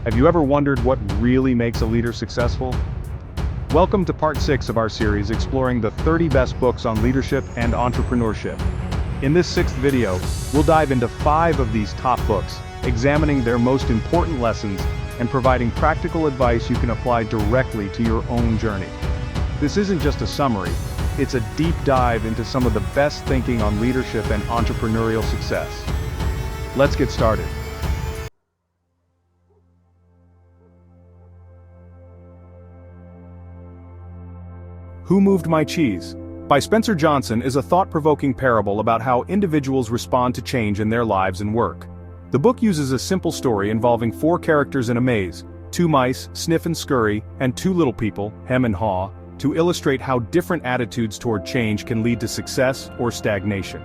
Have you ever wondered what really makes a leader successful? Welcome to part 6 of our series exploring the 30 best books on leadership and entrepreneurship. In this 6th video, we'll dive into 5 of these top books, examining their most important lessons and providing practical advice you can apply directly to your own journey. This isn't just a summary, it's a deep dive into some of the best thinking on leadership and entrepreneurial success. Let's get started. Who Moved My Cheese? By Spencer Johnson is a thought-provoking parable about how individuals respond to change in their lives and work. The book uses a simple story involving 4 characters in a maze, 2 mice, Sniff and Scurry, and 2 little people, Hem and Haw, to illustrate how different attitudes toward change can lead to success or stagnation.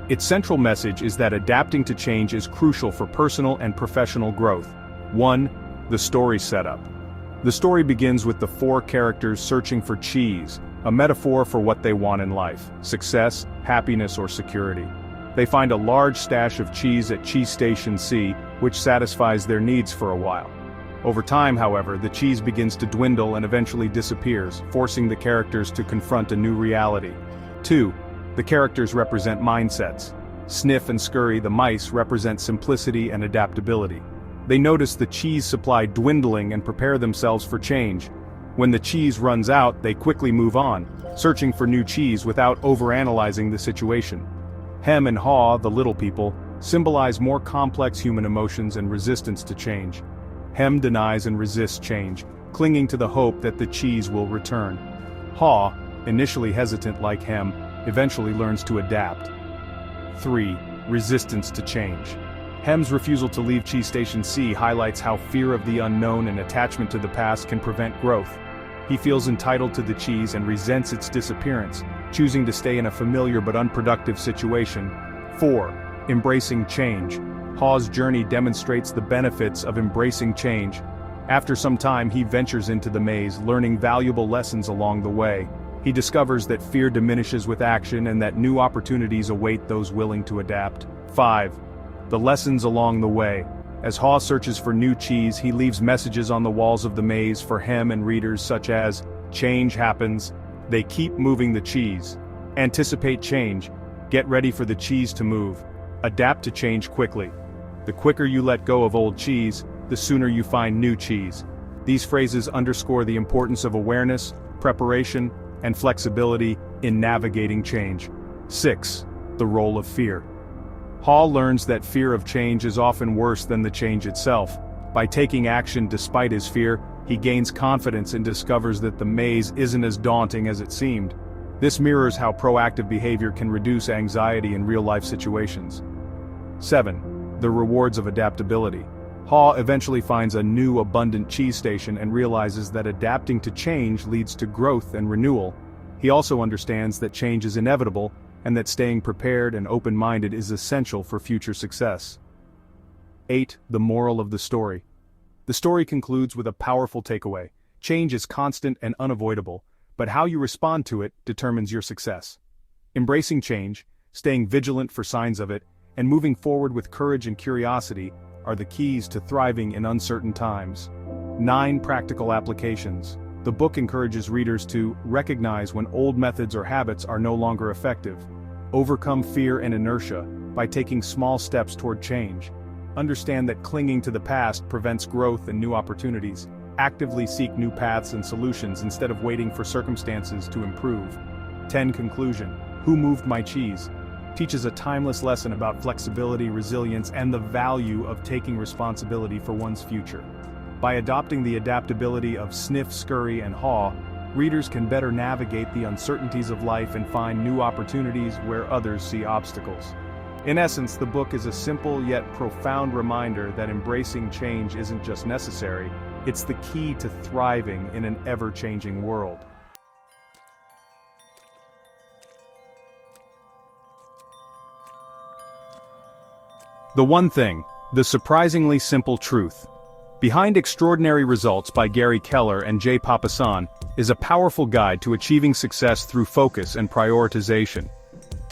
Its central message is that adapting to change is crucial for personal and professional growth. 1. The story setup. The story begins with the 4 characters searching for cheese, a metaphor for what they want in life: success, happiness, or security. They find a large stash of cheese at Cheese Station C, which satisfies their needs for a while. Over time, however, the cheese begins to dwindle and eventually disappears, forcing the characters to confront a new reality. 2. The characters represent mindsets. Sniff and Scurry, the mice, represent simplicity and adaptability. They notice the cheese supply dwindling and prepare themselves for change. When the cheese runs out, they quickly move on, searching for new cheese without overanalyzing the situation. Hem and Haw, the little people, symbolize more complex human emotions and resistance to change. Hem denies and resists change, clinging to the hope that the cheese will return. Haw, initially hesitant like Hem, eventually learns to adapt. 3. Resistance to change. Hem's refusal to leave Cheese Station C highlights how fear of the unknown and attachment to the past can prevent growth. He feels entitled to the cheese and resents its disappearance, choosing to stay in a familiar but unproductive situation. 4. Embracing change. Haw's journey demonstrates the benefits of embracing change. After some time, he ventures into the maze, learning valuable lessons along the way. He discovers that fear diminishes with action and that new opportunities await those willing to adapt. 5. The lessons along the way. As Haw searches for new cheese, he leaves messages on the walls of the maze for Hem and readers such as, "Change happens. They keep moving the cheese. Anticipate change. Get ready for the cheese to move. Adapt to change quickly. The quicker you let go of old cheese, the sooner you find new cheese." These phrases underscore the importance of awareness, preparation, and flexibility in navigating change. 6. The role of fear. Haw learns that fear of change is often worse than the change itself. By taking action despite his fear, he gains confidence and discovers that the maze isn't as daunting as it seemed. This mirrors how proactive behavior can reduce anxiety in real-life situations. 7. The rewards of adaptability. Haw eventually finds a new abundant cheese station and realizes that adapting to change leads to growth and renewal. He also understands that change is inevitable, and that staying prepared and open-minded is essential for future success. 8. The moral of the story. The story concludes with a powerful takeaway. Change is constant and unavoidable, but how you respond to it determines your success. Embracing change, staying vigilant for signs of it, and moving forward with courage and curiosity are the keys to thriving in uncertain times. 9. Practical applications. The book encourages readers to recognize when old methods or habits are no longer effective. Overcome fear and inertia by taking small steps toward change. Understand that clinging to the past prevents growth and new opportunities. Actively seek new paths and solutions instead of waiting for circumstances to improve. 10. Conclusion. Who Moved My Cheese? Teaches a timeless lesson about flexibility, resilience, and the value of taking responsibility for one's future. By adopting the adaptability of Sniff, Scurry, and Haw, readers can better navigate the uncertainties of life and find new opportunities where others see obstacles. In essence, the book is a simple yet profound reminder that embracing change isn't just necessary, it's the key to thriving in an ever-changing world. The One Thing, the surprisingly simple truth. Behind Extraordinary Results by Gary Keller and J. Papasan is a powerful guide to achieving success through focus and prioritization.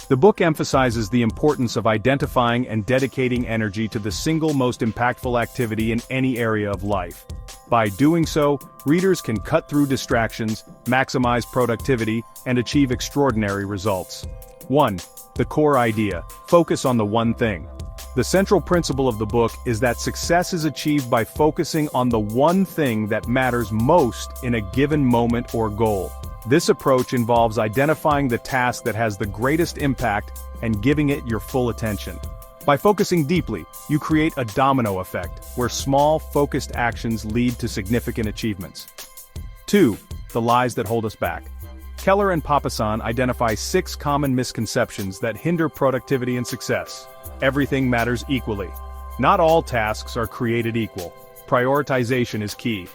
The book emphasizes the importance of identifying and dedicating energy to the single most impactful activity in any area of life. By doing so, readers can cut through distractions, maximize productivity, and achieve extraordinary results. 1. The core idea: focus on the one thing. The central principle of the book is that success is achieved by focusing on the one thing that matters most in a given moment or goal. This approach involves identifying the task that has the greatest impact and giving it your full attention. By focusing deeply, you create a domino effect, where small, focused actions lead to significant achievements. 2. The lies that hold us back. Keller and Papasan identify 6 common misconceptions that hinder productivity and success. Everything matters equally. Not all tasks are created equal. Prioritization is key.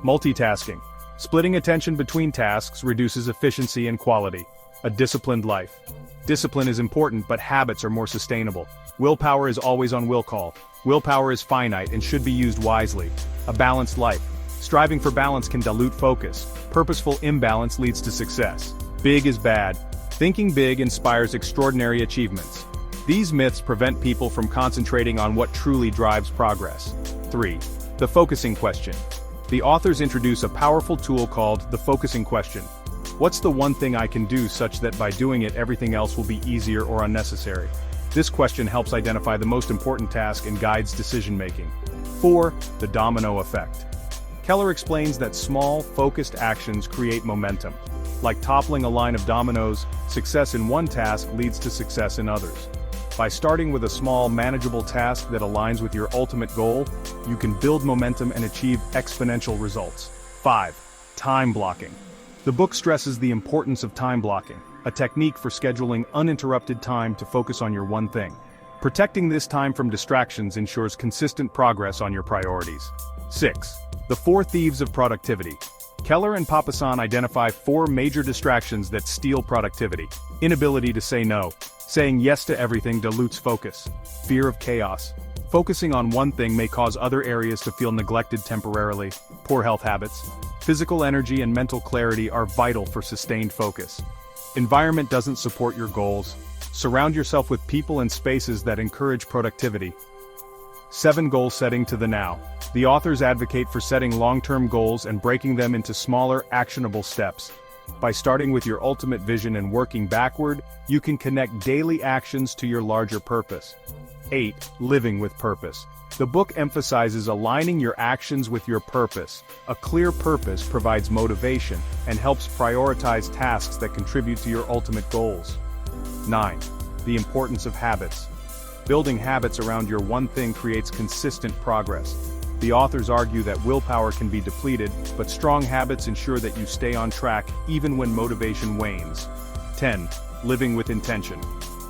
Multitasking. Splitting attention between tasks reduces efficiency and quality. A disciplined life. Discipline is important, but habits are more sustainable. Willpower is always on will call. Willpower is finite and should be used wisely. A balanced life. Striving for balance can dilute focus. Purposeful imbalance leads to success. Big is bad. Thinking big inspires extraordinary achievements. These myths prevent people from concentrating on what truly drives progress. 3. The focusing question. The authors introduce a powerful tool called the focusing question. What's the one thing I can do such that by doing it everything else will be easier or unnecessary? This question helps identify the most important task and guides decision-making. 4. The domino effect. Keller explains that small, focused actions create momentum. Like toppling a line of dominoes, success in one task leads to success in others. By starting with a small, manageable task that aligns with your ultimate goal, you can build momentum and achieve exponential results. 5. Time blocking. The book stresses the importance of time blocking, a technique for scheduling uninterrupted time to focus on your one thing. Protecting this time from distractions ensures consistent progress on your priorities. 6. The 4 thieves of productivity. Keller and Papasan identify 4 major distractions that steal productivity. Inability to say no. Saying yes to everything dilutes focus. Fear of chaos. Focusing on one thing may cause other areas to feel neglected temporarily. Poor health habits. Physical energy and mental clarity are vital for sustained focus. Environment doesn't support your goals. Surround yourself with people and spaces that encourage productivity. 7. Goal setting to the now. The authors advocate for setting long-term goals and breaking them into smaller, actionable steps. By starting with your ultimate vision and working backward, you can connect daily actions to your larger purpose. 8. Living with purpose. The book emphasizes aligning your actions with your purpose. A clear purpose provides motivation and helps prioritize tasks that contribute to your ultimate goals. 9. The importance of habits. Building habits around your one thing creates consistent progress. The authors argue that willpower can be depleted, but strong habits ensure that you stay on track even when motivation wanes. 10. Living with intention.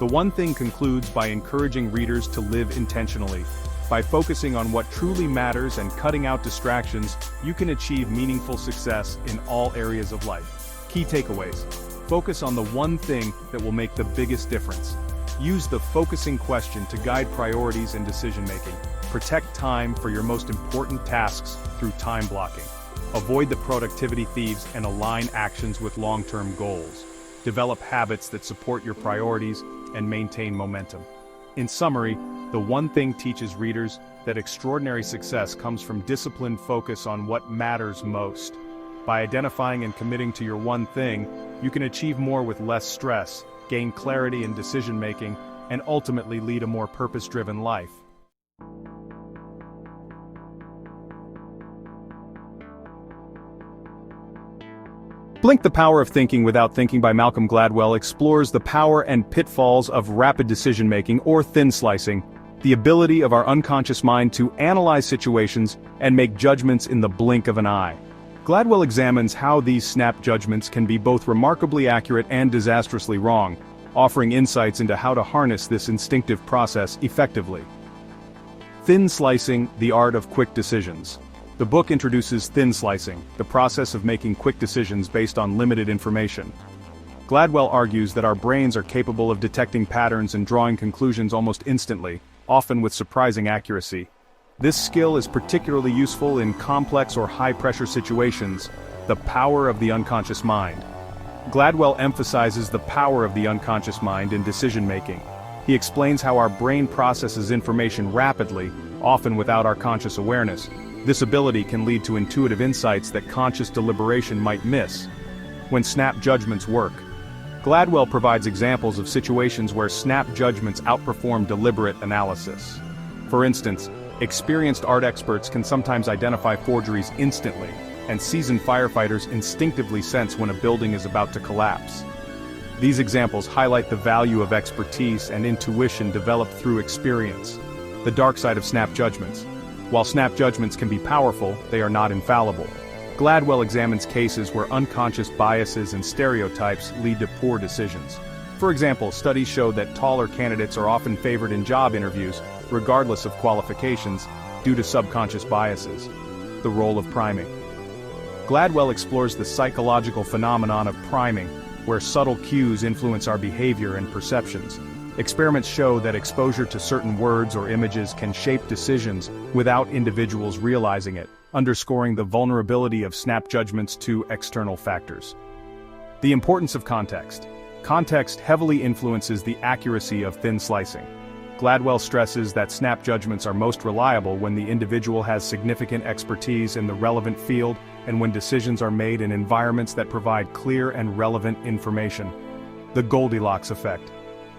The one thing concludes by encouraging readers to live intentionally. By focusing on what truly matters and cutting out distractions, you can achieve meaningful success in all areas of life. Key takeaways. Focus on the one thing that will make the biggest difference. Use the focusing question to guide priorities and decision-making. Protect time for your most important tasks through time blocking. Avoid the productivity thieves and align actions with long-term goals. Develop habits that support your priorities and maintain momentum. In summary, the one thing teaches readers that extraordinary success comes from disciplined focus on what matters most. By identifying and committing to your one thing, you can achieve more with less stress, gain clarity in decision-making, and ultimately lead a more purpose-driven life. Blink the Power of Thinking Without Thinking by Malcolm Gladwell explores the power and pitfalls of rapid decision-making or thin slicing, the ability of our unconscious mind to analyze situations and make judgments in the blink of an eye. Gladwell examines how these snap judgments can be both remarkably accurate and disastrously wrong, offering insights into how to harness this instinctive process effectively. Thin Slicing, the Art of Quick Decisions. The book introduces thin slicing, the process of making quick decisions based on limited information. Gladwell argues that our brains are capable of detecting patterns and drawing conclusions almost instantly, often with surprising accuracy. This skill is particularly useful in complex or high-pressure situations, the power of the unconscious mind. Gladwell emphasizes the power of the unconscious mind in decision-making. He explains how our brain processes information rapidly, often without our conscious awareness. This ability can lead to intuitive insights that conscious deliberation might miss. When snap judgments work. Gladwell provides examples of situations where snap judgments outperform deliberate analysis. For instance, experienced art experts can sometimes identify forgeries instantly, and seasoned firefighters instinctively sense when a building is about to collapse. These examples highlight the value of expertise and intuition developed through experience. The dark side of snap judgments. While snap judgments can be powerful, they are not infallible. Gladwell examines cases where unconscious biases and stereotypes lead to poor decisions. For example, studies show that taller candidates are often favored in job interviews, regardless of qualifications, due to subconscious biases. The role of priming. Gladwell explores the psychological phenomenon of priming, where subtle cues influence our behavior and perceptions. Experiments show that exposure to certain words or images can shape decisions without individuals realizing it, underscoring the vulnerability of snap judgments to external factors. The importance of context. Context heavily influences the accuracy of thin slicing. Gladwell stresses that snap judgments are most reliable when the individual has significant expertise in the relevant field and when decisions are made in environments that provide clear and relevant information. The Goldilocks effect.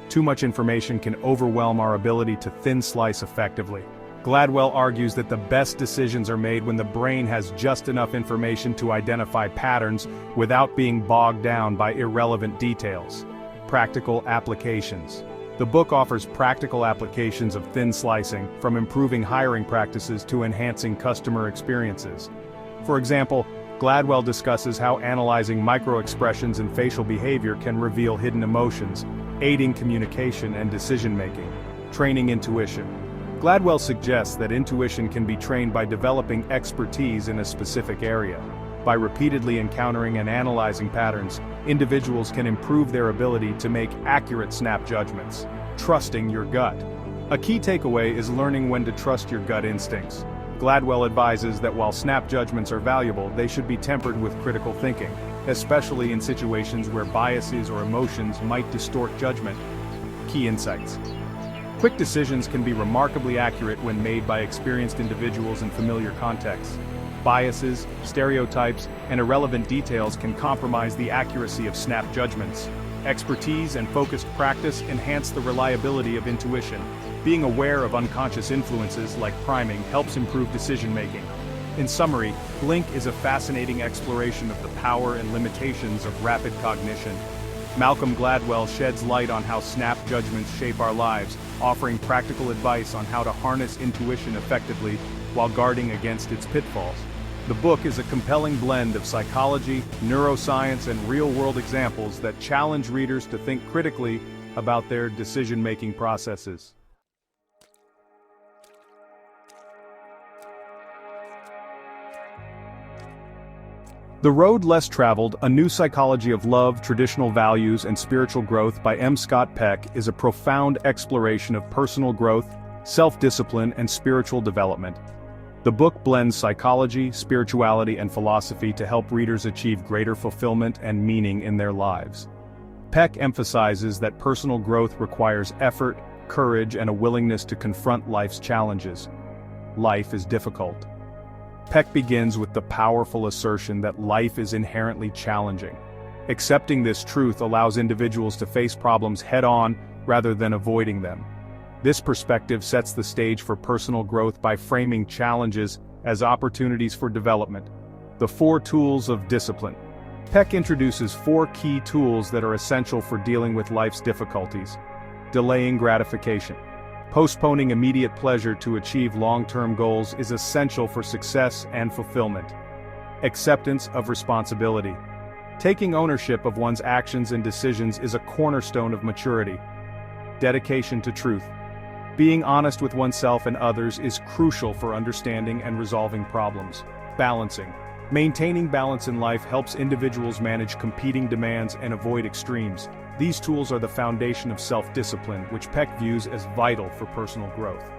Too much information can overwhelm our ability to thin slice effectively. Gladwell argues that the best decisions are made when the brain has just enough information to identify patterns without being bogged down by irrelevant details. Practical applications. The book offers practical applications of thin slicing, from improving hiring practices to enhancing customer experiences. For example, Gladwell discusses how analyzing microexpressions and facial behavior can reveal hidden emotions, aiding communication and decision-making. Training intuition. Gladwell suggests that intuition can be trained by developing expertise in a specific area. By repeatedly encountering and analyzing patterns, individuals can improve their ability to make accurate snap judgments. Trusting your gut. A key takeaway is learning when to trust your gut instincts. Gladwell advises that while snap judgments are valuable, they should be tempered with critical thinking, especially in situations where biases or emotions might distort judgment. Key insights. Quick decisions can be remarkably accurate when made by experienced individuals in familiar contexts. Biases, stereotypes, and irrelevant details can compromise the accuracy of snap judgments. Expertise and focused practice enhance the reliability of intuition. Being aware of unconscious influences like priming helps improve decision-making. In summary, Blink is a fascinating exploration of the power and limitations of rapid cognition. Malcolm Gladwell sheds light on how snap judgments shape our lives, offering practical advice on how to harness intuition effectively while guarding against its pitfalls. The book is a compelling blend of psychology, neuroscience, and real-world examples that challenge readers to think critically about their decision-making processes. The Road Less Traveled, A New Psychology of Love, Traditional Values, and Spiritual Growth by M. Scott Peck is a profound exploration of personal growth, self-discipline, and spiritual development. The book blends psychology, spirituality, and philosophy to help readers achieve greater fulfillment and meaning in their lives. Peck emphasizes that personal growth requires effort, courage, and a willingness to confront life's challenges. Life is difficult. Peck begins with the powerful assertion that life is inherently challenging. Accepting this truth allows individuals to face problems head-on rather than avoiding them. This perspective sets the stage for personal growth by framing challenges as opportunities for development. The 4 tools of discipline. Peck introduces 4 key tools that are essential for dealing with life's difficulties. Delaying gratification. Postponing immediate pleasure to achieve long-term goals is essential for success and fulfillment. Acceptance of responsibility. Taking ownership of one's actions and decisions is a cornerstone of maturity. Dedication to truth. Being honest with oneself and others is crucial for understanding and resolving problems. Balancing. Maintaining balance in life helps individuals manage competing demands and avoid extremes. These tools are the foundation of self-discipline, which Peck views as vital for personal growth.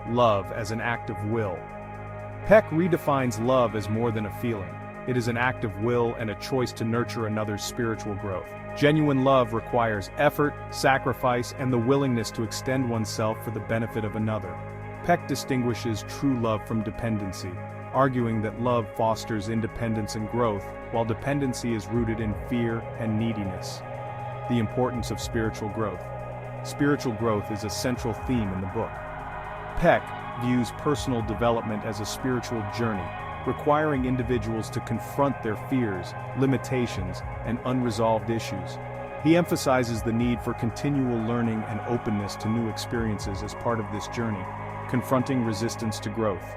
Love as an act of will. Peck redefines love as more than a feeling. it is an act of will and a choice to nurture another's spiritual growth. Genuine love requires effort, sacrifice, and the willingness to extend oneself for the benefit of another. Peck distinguishes true love from dependency, arguing that love fosters independence and growth, while dependency is rooted in fear and neediness. The importance of spiritual growth. Spiritual growth is a central theme in the book. Peck views personal development as a spiritual journey, requiring individuals to confront their fears, limitations, and unresolved issues. He emphasizes the need for continual learning and openness to new experiences as part of this journey, confronting resistance to growth.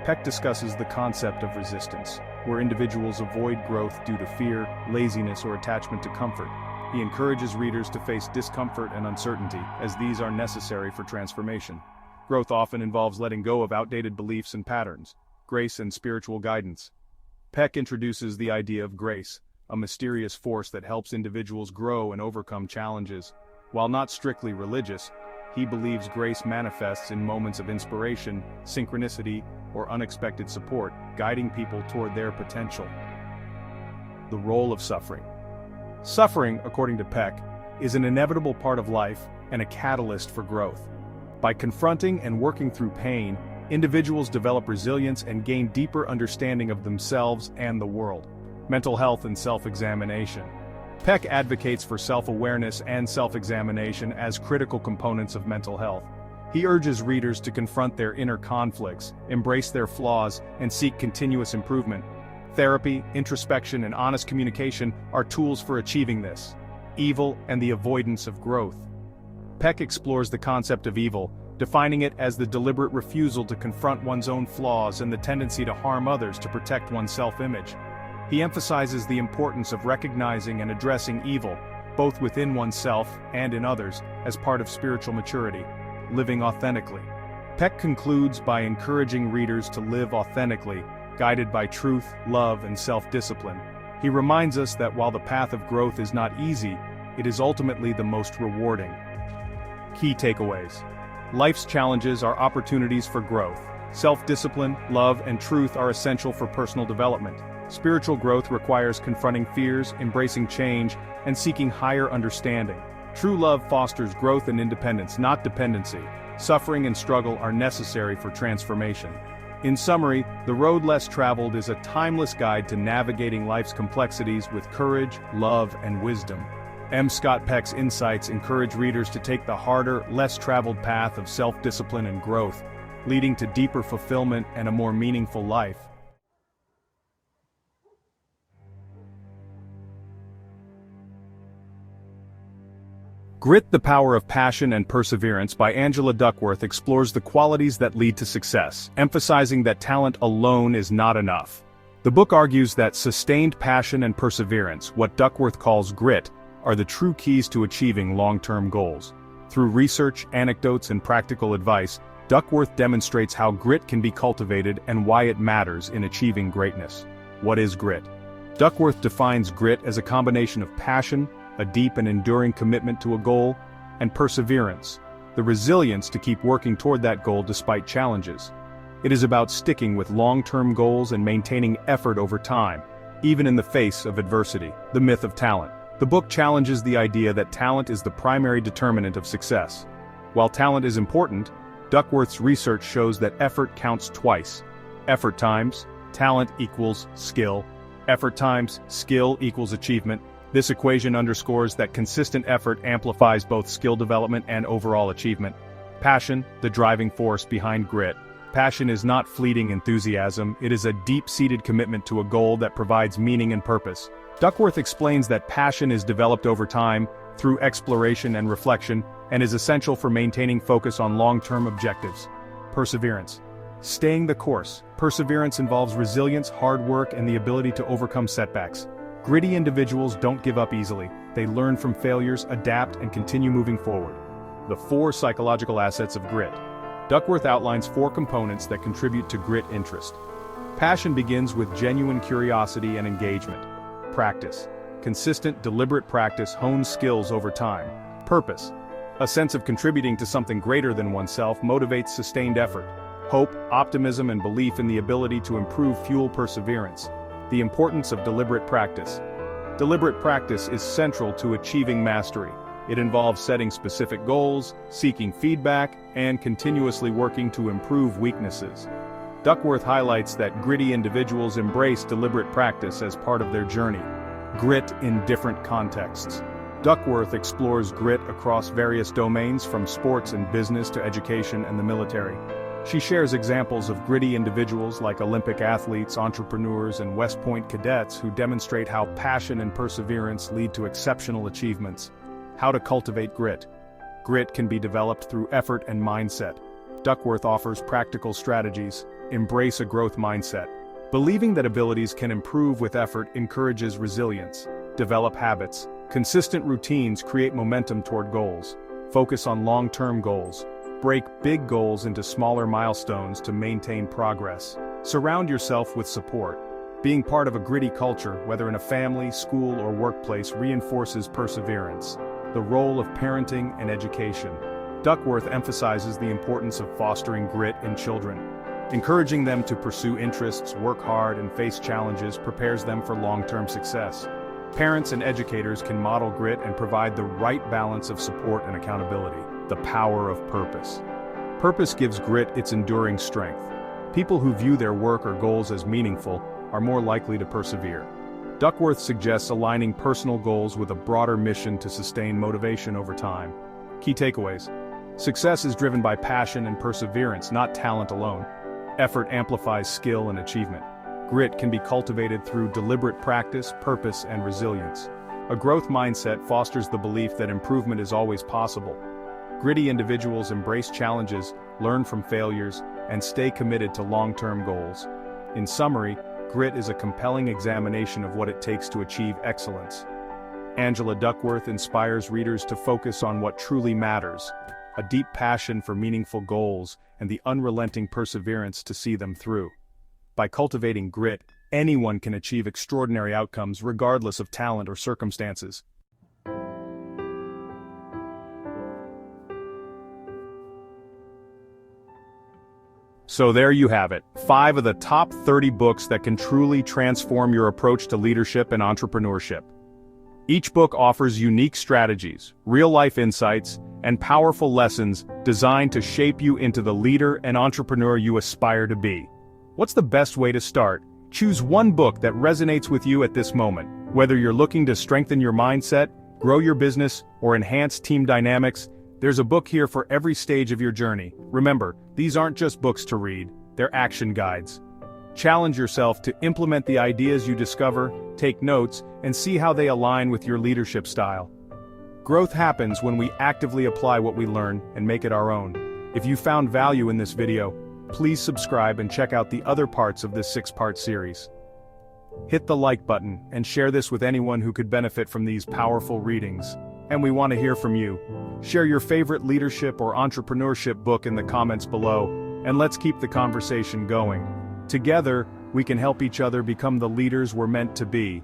Peck discusses the concept of resistance, where individuals avoid growth due to fear, laziness, or attachment to comfort. He encourages readers to face discomfort and uncertainty, as these are necessary for transformation. Growth often involves letting go of outdated beliefs and patterns. Grace and spiritual guidance. Peck introduces the idea of grace, a mysterious force that helps individuals grow and overcome challenges. While not strictly religious, he believes grace manifests in moments of inspiration, synchronicity, or unexpected support, guiding people toward their potential. The role of suffering. Suffering, according to Peck, is an inevitable part of life and a catalyst for growth. By confronting and working through pain, individuals develop resilience and gain deeper understanding of themselves and the world. Mental health and self-examination. Peck advocates for self-awareness and self-examination as critical components of mental health. He urges readers to confront their inner conflicts, embrace their flaws, and seek continuous improvement. Therapy, introspection, and honest communication are tools for achieving this. Evil and the avoidance of growth. Peck explores the concept of evil, defining it as the deliberate refusal to confront one's own flaws and the tendency to harm others to protect one's self-image. He emphasizes the importance of recognizing and addressing evil, both within oneself and in others, as part of spiritual maturity. Living authentically. Peck concludes by encouraging readers to live authentically, guided by truth, love, and self-discipline. He reminds us that while the path of growth is not easy, it is ultimately the most rewarding. Key takeaways. Life's challenges are opportunities for growth. Self-discipline, love, and truth are essential for personal development. Spiritual growth requires confronting fears, embracing change, and seeking higher understanding. True love fosters growth and independence, not dependency. Suffering and struggle are necessary for transformation. In summary, The Road Less Traveled is a timeless guide to navigating life's complexities with courage, love, and wisdom. M. Scott Peck's insights encourage readers to take the harder, less traveled path of self-discipline and growth, leading to deeper fulfillment and a more meaningful life. Grit: The Power of Passion and Perseverance by Angela Duckworth explores the qualities that lead to success, emphasizing that talent alone is not enough. The book argues that sustained passion and perseverance, what Duckworth calls grit, are the true keys to achieving long-term goals. Through research, anecdotes, and practical advice, Duckworth demonstrates how grit can be cultivated and why it matters in achieving greatness. What is grit? Duckworth defines grit as a combination of passion, a deep and enduring commitment to a goal, and perseverance, the resilience to keep working toward that goal despite challenges. It is about sticking with long-term goals and maintaining effort over time, even in the face of adversity. The myth of talent. The book challenges the idea that talent is the primary determinant of success. While talent is important, Duckworth's research shows that effort counts twice. Effort times talent equals skill. Effort times skill equals achievement. This equation underscores that consistent effort amplifies both skill development and overall achievement. Passion, the driving force behind grit. Passion is not fleeting enthusiasm, it is a deep-seated commitment to a goal that provides meaning and purpose. Duckworth explains that passion is developed over time, through exploration and reflection, and is essential for maintaining focus on long-term objectives. Perseverance. Staying the course. Perseverance involves resilience, hard work, and the ability to overcome setbacks. Gritty individuals don't give up easily. They learn from failures, adapt, and continue moving forward. The 4 psychological assets of grit. Duckworth outlines 4 components that contribute to grit interest. Passion begins with genuine curiosity and engagement. Practice. Consistent, deliberate practice hones skills over time. Purpose. A sense of contributing to something greater than oneself motivates sustained effort. Hope, optimism, and belief in the ability to improve fuel perseverance. The importance of deliberate practice. Deliberate practice is central to achieving mastery. It involves setting specific goals, seeking feedback, and continuously working to improve weaknesses. Duckworth highlights that gritty individuals embrace deliberate practice as part of their journey. Grit in different contexts. Duckworth explores grit across various domains from sports and business to education and the military. She shares examples of gritty individuals like Olympic athletes, entrepreneurs, and West Point cadets who demonstrate how passion and perseverance lead to exceptional achievements. How to cultivate grit. Grit can be developed through effort and mindset. Duckworth offers practical strategies. Embrace a growth mindset. Believing that abilities can improve with effort encourages resilience. Develop habits. Consistent routines create momentum toward goals. Focus on long-term goals. Break big goals into smaller milestones to maintain progress. Surround yourself with support. Being part of a gritty culture, whether in a family, school, or workplace, reinforces perseverance. The role of parenting and education. Duckworth emphasizes the importance of fostering grit in children. Encouraging them to pursue interests, work hard, and face challenges prepares them for long-term success. Parents and educators can model grit and provide the right balance of support and accountability. The power of purpose. Purpose gives grit its enduring strength. People who view their work or goals as meaningful are more likely to persevere. Duckworth suggests aligning personal goals with a broader mission to sustain motivation over time. Key takeaways. Success is driven by passion and perseverance, not talent alone. Effort amplifies skill and achievement. Grit can be cultivated through deliberate practice, purpose, and resilience. A growth mindset fosters the belief that improvement is always possible. Gritty individuals embrace challenges, learn from failures, and stay committed to long-term goals. In summary, grit is a compelling examination of what it takes to achieve excellence. Angela Duckworth inspires readers to focus on what truly matters, a deep passion for meaningful goals, and the unrelenting perseverance to see them through. By cultivating grit, anyone can achieve extraordinary outcomes regardless of talent or circumstances. So there you have it, 5 of the top 30 books that can truly transform your approach to leadership and entrepreneurship. Each book offers unique strategies, real-life insights, and powerful lessons designed to shape you into the leader and entrepreneur you aspire to be. What's the best way to start? Choose one book that resonates with you at this moment. Whether you're looking to strengthen your mindset, grow your business, or enhance team dynamics, there's a book here for every stage of your journey. Remember, these aren't just books to read, they're action guides. Challenge yourself to implement the ideas you discover, take notes, and see how they align with your leadership style. Growth happens when we actively apply what we learn and make it our own. If you found value in this video, please subscribe and check out the other parts of this 6-part series. Hit the like button and share this with anyone who could benefit from these powerful readings. And we want to hear from you. Share your favorite leadership or entrepreneurship book in the comments below, and let's keep the conversation going. Together, we can help each other become the leaders we're meant to be.